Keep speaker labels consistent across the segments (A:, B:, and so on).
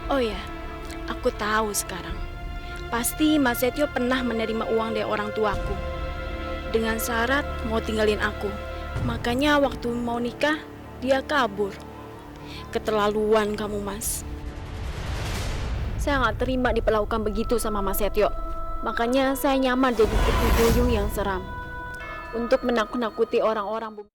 A: Oh ya, aku tahu sekarang. Pasti Mas Setio pernah menerima uang dari orang tuaku. Dengan syarat mau tinggalin aku. Makanya waktu mau nikah, dia kabur. Keterlaluan kamu, Mas. Saya nggak terima diperlakukan begitu sama Mas Setio. Makanya saya nyaman jadi putri duyung yang seram. Untuk menakut-nakuti orang-orang.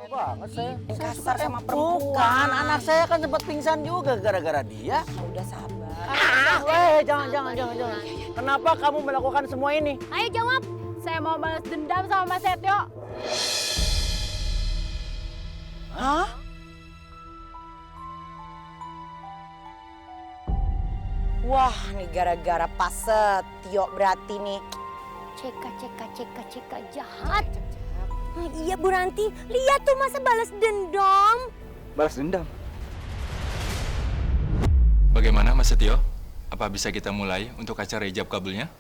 B: Banget saya.
C: Kasar sama perempuan.
B: Bukan, anak saya kan sempat pingsan juga gara-gara dia.
C: Udah sabar.
B: Jangan. Kenapa kamu melakukan semua ini?
A: Ayo jawab. Saya mau balas dendam sama Mas Setio.
B: Hah?
C: Wah, nih gara-gara Pak Setio berarti nih.
D: Ceka jahat. Iya Bu Ranti, lihat tuh masa balas dendam.
E: Balas dendam.
F: Bagaimana Mas Setio? Apa bisa kita mulai untuk acara ijab kabulnya?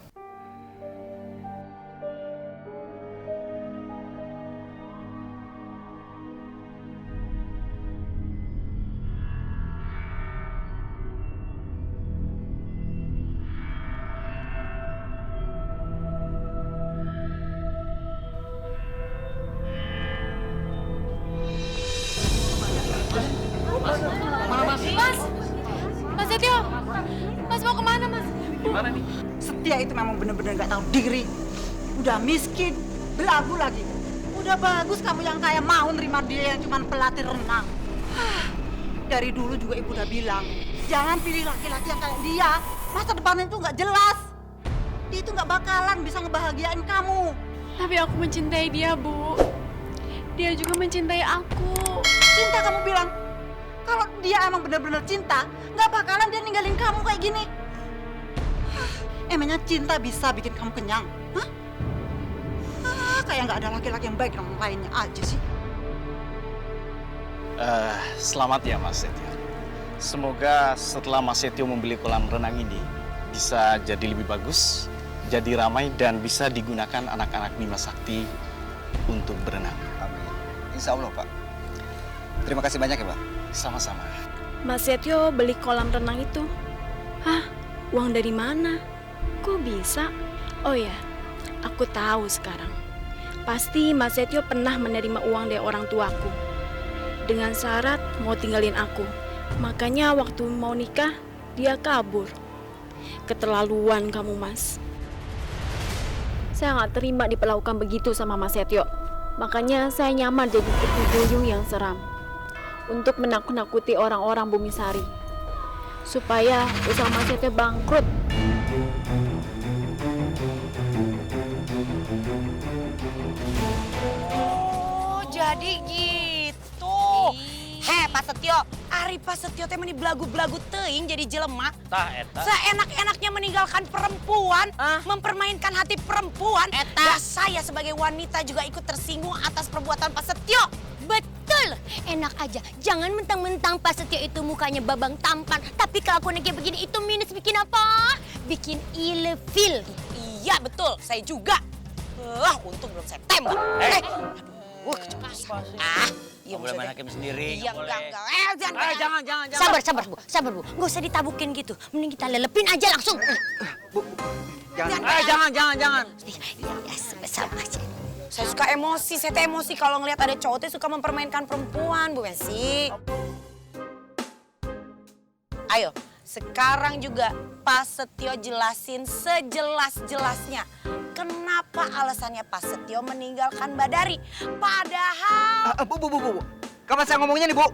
A: Mas Setio, Mas mau kemana, Mas?
F: Gimana nih?
G: Setia itu memang benar-benar gak tahu diri. Udah miskin, belagu lagi. Udah bagus kamu yang kaya mau nerima dia yang cuma pelatih renang. Dari dulu juga ibu udah bilang, jangan pilih laki-laki yang kayak dia. Masa depannya itu gak jelas. Dia itu gak bakalan bisa ngebahagiain kamu.
A: Tapi aku mencintai dia, Bu. Dia juga mencintai aku.
G: Cinta kamu bilang. Kalau dia emang benar-benar cinta, gak bakalan dia ninggalin kamu kayak gini. Emangnya cinta bisa bikin kamu kenyang? Hah? Kayak nggak ada laki-laki yang baik yang lainnya aja sih.
H: Selamat ya Mas Setio. Semoga setelah Mas Setio membeli kolam renang ini bisa jadi lebih bagus, jadi ramai dan bisa digunakan anak-anak Bima Sakti untuk berenang.
E: Amin. Insya Allah, Pak. Terima kasih banyak ya, Pak.
H: Sama-sama.
A: Mas Setio beli kolam renang itu. Hah? Uang dari mana? Kok bisa? Oh ya, aku tahu sekarang. Pasti Mas Setio pernah menerima uang dari orang tuaku. Dengan syarat mau tinggalin aku. Makanya waktu mau nikah, dia kabur. Keterlaluan kamu, Mas. Saya nggak terima diperlakukan begitu sama Mas Setio. Makanya saya nyaman jadi putri duyung yang seram. Untuk menakut-nakuti orang-orang Bumi Sari. Supaya usaha Mas Setio bangkrut.
C: Oh, jadi gitu. Pak Setio, Ari Pak Setio teh meni belagu-belagu teuing jadi jelema.
B: Tah, eta.
C: Seenak-enaknya meninggalkan perempuan, mempermainkan hati perempuan. Dan saya sebagai wanita juga ikut tersinggung atas perbuatan Pak Setio.
D: Betul, enak aja. Jangan mentang-mentang Pak Setio itu mukanya babang tampan. Tapi kelakuannya kayak begini itu minus bikin apa? Bikin ilfil.
C: Iya betul, saya juga. Untung belum saya tembak.
B: Iya, boleh main hakim sendiri.
C: Iya, enggak.
B: Jangan.
D: Sabar Bu. Nggak usah ditabukin gitu. Mending kita lelepin aja langsung.
B: Jangan.
D: Ya, sebesar aja.
C: Saya suka emosi, saya teh emosi kalau ngelihat ada cowok teh suka mempermainkan perempuan, Bu Messi. Ayo, sekarang juga Pak Setio jelasin sejelas-jelasnya. Kenapa alasannya Pak Setio meninggalkan Mbak Dari? Padahal...
E: Bu. Kapan saya ngomongnya nih, Bu?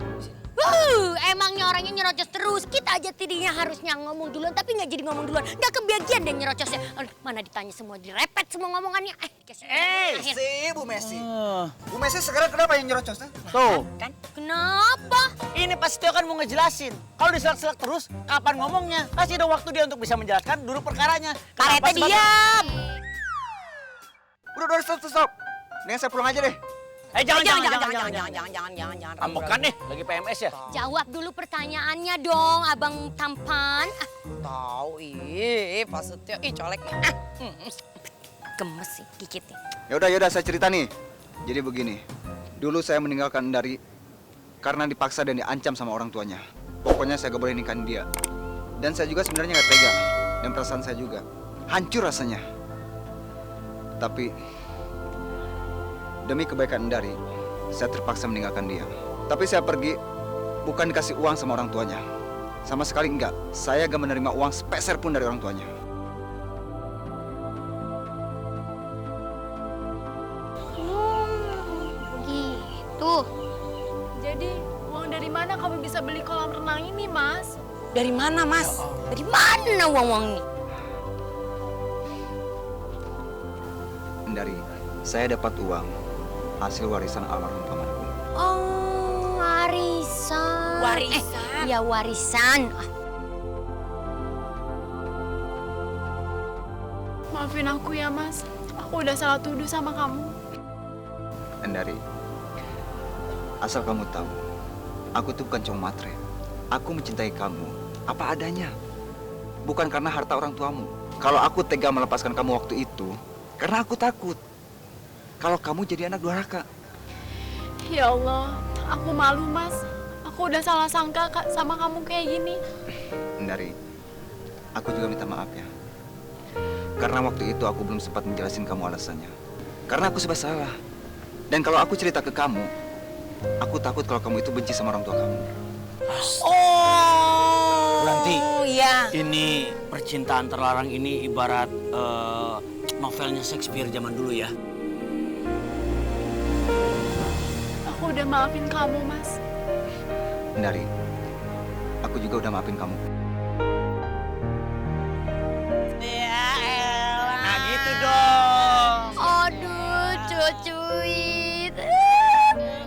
D: Emangnya orangnya nyerocos terus. Kita aja tidinya harusnya ngomong duluan, tapi nggak jadi ngomong duluan. Nggak kebagian deh nyerocosnya. Mana ditanya semua, direpet semua ngomongannya.
E: Si Bu Messi. Bu Messi sekarang kenapa yang nyerocos?
B: Tuh.
C: Kan?
D: Kenapa?
B: Ini Pak Setio kan mau ngejelasin. Kalau diselak-selak terus, kapan ngomongnya? Kasih dong waktu dia untuk bisa menjelaskan dulu perkaranya.
C: Pak Rete diam!
E: Udah, stop. Nih saya pulang aja deh.
C: Jangan.
B: Ambekan nih, lagi PMS ya?
D: Jawab dulu pertanyaannya dong, Abang Tampan.
C: Tahu, Pak Setio, colek nih.
D: Gemes sih gigitnya.
E: Yaudah saya cerita nih. Jadi begini. Dulu saya meninggalkan Endari karena dipaksa dan diancam sama orang tuanya. Pokoknya saya gak boleh nikahin dia. Dan saya juga sebenarnya gak tega. Dan perasaan saya juga hancur rasanya. Tapi demi kebaikan Endari, saya terpaksa meninggalkan dia. Tapi saya pergi bukan dikasih uang sama orang tuanya. Sama sekali enggak. Saya gak menerima uang sepeser pun dari orang tuanya.
D: Gitu.
A: Jadi, uang dari mana kamu bisa beli kolam renang ini, Mas?
C: Dari mana, Mas?
D: Dari mana uang-uang ini?
E: Endari, saya dapat uang hasil warisan almarhum pamanku.
D: Oh, warisan.
C: Warisan?
D: Iya, warisan.
A: Maafin aku ya, Mas. Aku udah salah tuduh sama kamu.
E: Endari, asal kamu tahu, aku tuh bukan cowok matre. Aku mencintai kamu apa adanya. Bukan karena harta orang tuamu. Kalau aku tega melepaskan kamu waktu itu, karena aku takut kalau kamu jadi anak durhaka.
A: Ya Allah, aku malu, Mas. Aku udah salah sangka sama kamu kayak gini.
E: Endari, aku juga minta maaf ya. Karena waktu itu aku belum sempat menjelasin kamu alasannya. Karena aku serba salah. Dan kalau aku cerita ke kamu, aku takut kalau kamu itu benci sama orang tua kamu.
C: Oh.
B: Buranti.
C: Iya.
B: Ini percintaan terlarang ini ibarat novelnya Shakespeare zaman dulu ya.
A: Aku udah maafin kamu, Mas.
E: Endari, aku juga udah maafin kamu.
C: Ya elah.
B: Nah gitu dong.
D: Aduh, cucuit.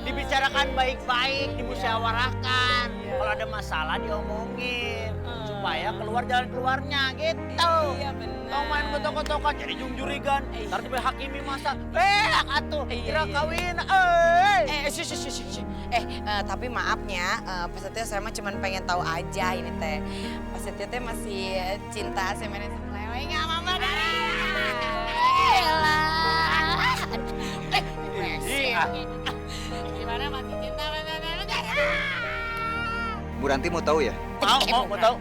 B: Dibicarakan baik-baik, dimusyawarahkan. Kalau ada masalah diomongin. Supaya keluar jalan keluarnya gitu. Iya benar. Kau main kotok-kotokan jadi jurigan. Ntar tiba hakimi masa. Atuh, kira kawin.
C: Tapi maafnya, Pak Setio saya mah cuma pengen tahu aja ini teh. Pak Setio teh masih cinta sama Nenek Lele nggak Mama dari? Gimana masih cinta sama Nenek Lele?
E: Bu Ranti mau tahu ya?
B: Mau tahu.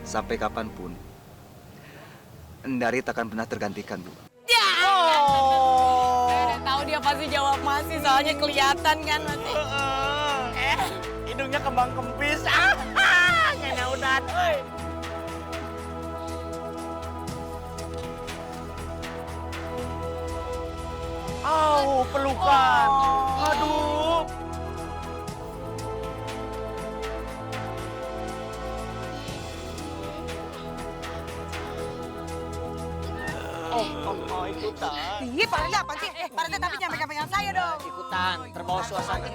E: Sampai kapanpun, Endari takkan pernah tergantikan, Bu.
C: Saya udah tahu dia pasti jawab masih, soalnya kelihatan kan masih.
B: Hidungnya kembang kempis. Nyana udan. Pelukan. Aduh. Ikutan.
C: Iya, Pak Rete apa sih? Pak Rete tapi jangan pegang-pegang saya dong.
B: Ikutan, terbawa suasana.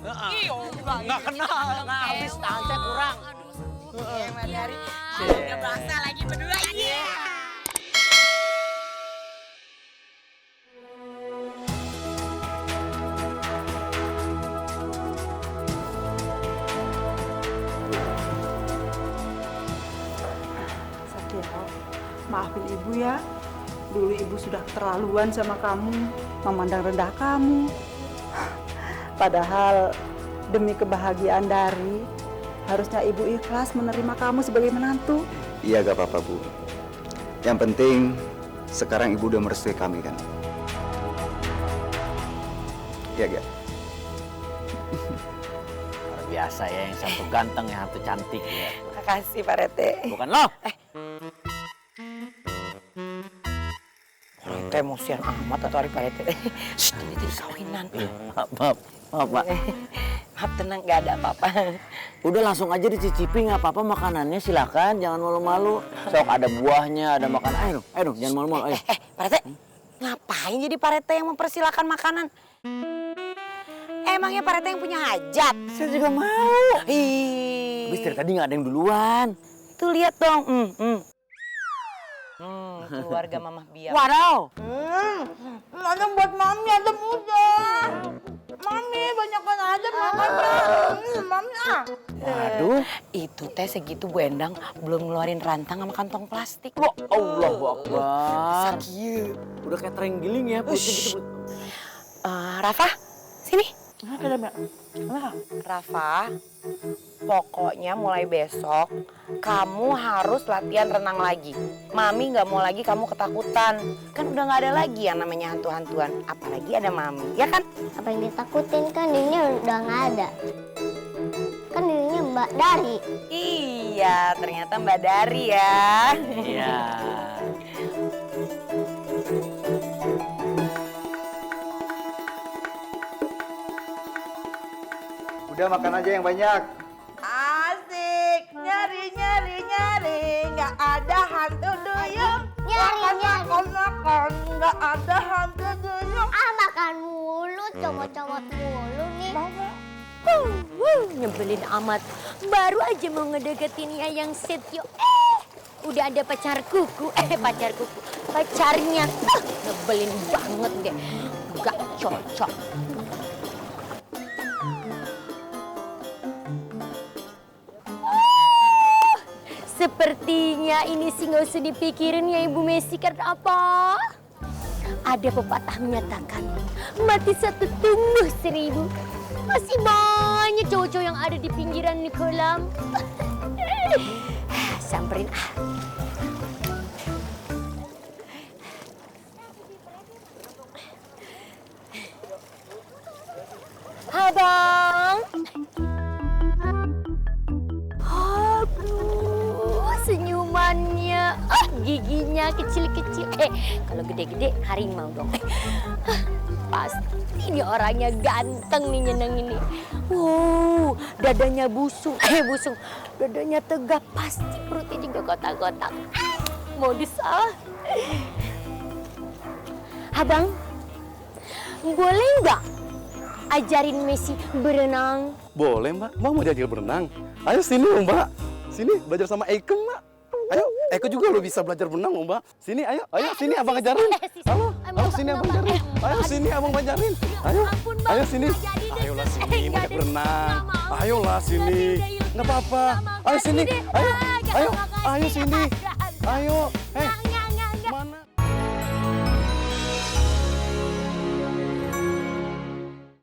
B: Nggak kenal, nggak habis tahan saya kurang.
C: Hari udah berasa lagi berdua. Iya.
G: Satio, maafin ibu ya. Dulu ibu sudah keterlaluan sama kamu, memandang rendah kamu. Padahal demi kebahagiaan Dari, harusnya ibu ikhlas menerima kamu sebagai menantu.
E: Iya, gak apa-apa, Bu. Yang penting, sekarang ibu udah merestui kami, kan? Iya, gak?
B: Luar biasa ya, yang satu ganteng, yang satu cantik ya.
C: Makasih Pak Rete.
B: Bukan lo?
C: Rete emosian amat atau hari Pak Rete. Shh, ini jadi kawinan.
B: Maaf, Pak.
C: Maaf, tenang, nggak ada apa-apa.
B: Udah langsung aja dicicipi, nggak apa-apa makanannya, silakan, jangan malu-malu. Sok ada buahnya, ada makanan. Ayo dong, jangan malu-malu. Ayo.
C: Pak Rete, ngapain jadi Pak Rete yang mempersilahkan makanan? Emangnya Pak Rete yang punya hajat?
B: Saya juga mau.
C: Ih.
B: Habis dari tadi nggak ada yang duluan.
C: Tuh lihat dong. Keluarga Mamah Biak.
B: Waduh.
C: Ada buat Mami, ada udah. Mami, banyakkan aja makannya. Mami
B: Waduh.
C: Itu teh segitu Bu Endang belum ngeluarin rantang sama kantong plastik.
B: Wah, Allahu Akbar.
C: Sakit.
B: Udah kayak terenggiling ya, putih gitu.
C: Rafa, Sini. Rafa, pokoknya mulai besok kamu harus latihan renang lagi. Mami nggak mau lagi kamu ketakutan. Kan udah nggak ada lagi yang namanya hantu-hantuan. Apalagi ada Mami, ya kan?
D: Apa yang ditakutin kan dirinya udah nggak ada. Kan dirinya Mbak Dari.
C: Iya, ternyata Mbak Dari ya.
B: Iya.
E: Udah makan aja yang banyak.
C: Asik, nyari, nggak ada hantu duyung. Makan, nggak ada hantu duyung.
D: Makan mulu, comot-comot mulu nih. Nyebelin amat. Baru aja mau ngedeketin Yayang Setio. Udah ada pacar kuku. Pacarnya. Nyebelin banget deh. Gak cocok. Sepertinya ini sih nggak usah dipikirin ya Ibu Messi, karena apa? Ada pepatah menyatakan mati satu tumbuh seribu. Masih banyak cowok-cowok yang ada di pinggiran di kolam. Samperin ah. Abang. Senyumannya, giginya kecil-kecil. Kalau gede-gede harimau dong. Pasti ini orangnya ganteng nih nyenengin nih. Wow, dadanya busung. Busung. Dadanya tegap, pasti perutnya juga kotak-kotak. Modus ah. Abang, boleh nggak ajarin Messi berenang?
I: Boleh mbak, mbak mau diajar berenang? Ayo sini mbak. Sini belajar sama Eiken, Mbak. Ayo, Eko juga lo bisa belajar berenang, Mbak. Sini, ayo, sini abang ajarin. Ayo, sini abang ajarin. Ayo, sini abang ajarin. Ayo sini. Ayolah sini, mau berenang. Ayolah sini. Nggak apa-apa. Ayo sini. Ayo sini. Ayo.